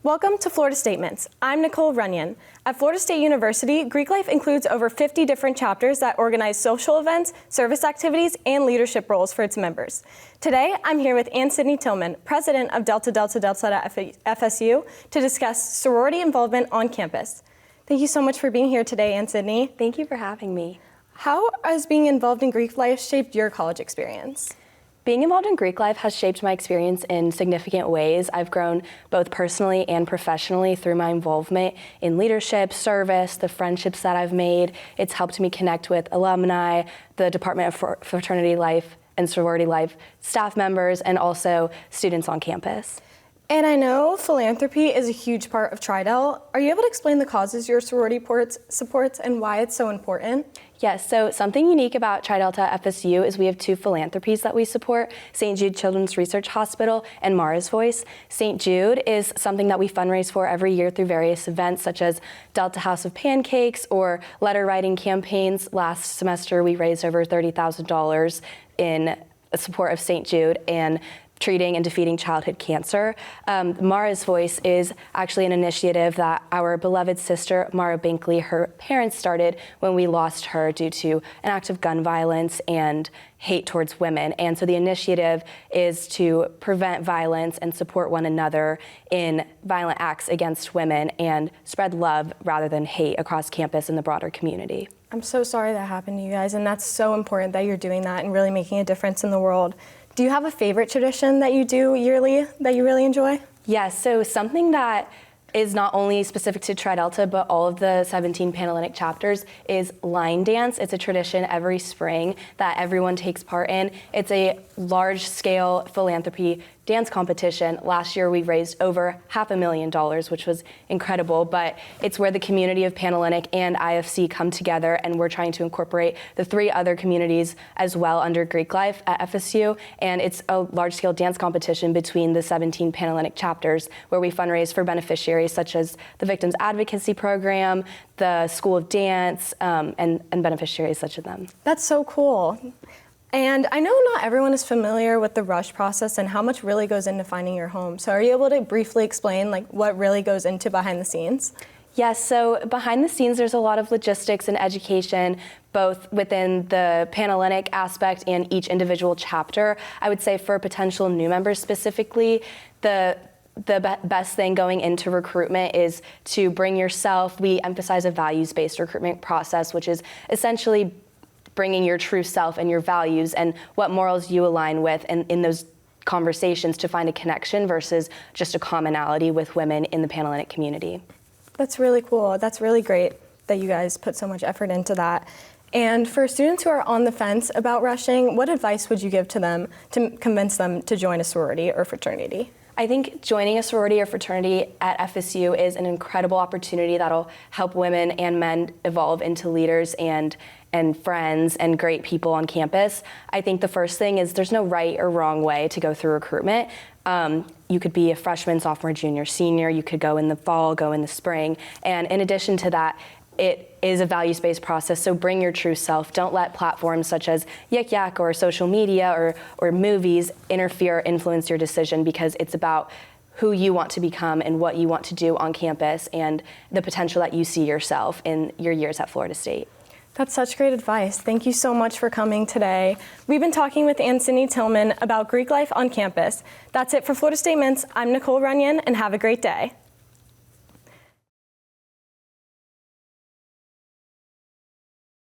Welcome to Florida Statements. I'm Nicole Runion. At Florida State University, Greek life includes over 50 different chapters that organize social events, service activities, and leadership roles for its members. Today, I'm here with Anne Sydney Tillman, president of Delta Delta Delta at FSU, to discuss sorority involvement on campus. Thank you so much for being here today, Anne Sydney. Thank you for having me. How has being involved in Greek life shaped your college experience? Being involved in Greek life has shaped my experience in significant ways. I've grown both personally and professionally through my involvement in leadership, service, the friendships that I've made. It's helped me connect with alumni, the Department of Fraternity Life and Sorority Life staff members, and also students on campus. And I know philanthropy is a huge part of Tri-Del. Are you able to explain the causes your sorority supports and why it's so important? Yes, so something unique about Tri-Delta FSU is we have two philanthropies that we support, St. Jude Children's Research Hospital and Mara's Voice. St. Jude is something that we fundraise for every year through various events such as Delta House of Pancakes or letter writing campaigns. Last semester we raised over $30,000 in support of St. Jude and treating and defeating childhood cancer. Mara's Voice is actually an initiative that our beloved sister, Mara Binkley, her parents started when we lost her due to an act of gun violence and hate towards women. And so the initiative is to prevent violence and support one another in violent acts against women and spread love rather than hate across campus and the broader community. I'm so sorry that happened to you guys, and that's so important that you're doing that and really making a difference in the world. Do you have a favorite tradition that you do yearly that you really enjoy? Yes, so something that is not only specific to Tri-Delta, but all of the 17 Panhellenic chapters is line dance. It's a tradition every spring that everyone takes part in. It's a large-scale philanthropy dance competition. Last year we raised over $500,000, which was incredible, but it's where the community of Panhellenic and IFC come together, and we're trying to incorporate the three other communities as well under Greek life at FSU, and it's a large-scale dance competition between the 17 Panhellenic chapters where we fundraise for beneficiaries such as the Victims Advocacy Program, the School of Dance, and beneficiaries such as them. That's so cool. And I know not everyone is familiar with the rush process and how much really goes into finding your home. So are you able to briefly explain what really goes into behind the scenes? Yes, so behind the scenes there's a lot of logistics and education, both within the Panhellenic aspect and each individual chapter. I would say for potential new members specifically, the best thing going into recruitment is to bring yourself. We emphasize a values-based recruitment process, which is essentially bringing your true self and your values and what morals you align with, and in those conversations to find a connection versus just a commonality with women in the Panhellenic community. That's really cool. That's really great that you guys put so much effort into that. And for students who are on the fence about rushing, what advice would you give to them to convince them to join a sorority or fraternity? I think joining a sorority or fraternity at FSU is an incredible opportunity that'll help women and men evolve into leaders and friends and great people on campus. I think the first thing is there's no right or wrong way to go through recruitment. You could be a freshman, sophomore, junior, senior. You could go in the fall, go in the spring. And in addition to that, it is a values-based process, so bring your true self. Don't let platforms such as Yik Yak or social media or movies interfere, influence your decision, because it's about who you want to become and what you want to do on campus and the potential that you see yourself in your years at Florida State. That's such great advice. Thank you so much for coming today. We've been talking with Anne Sydney Tillman about Greek life on campus. That's it for Florida Statements. I'm Nicole Runion, and have a great day.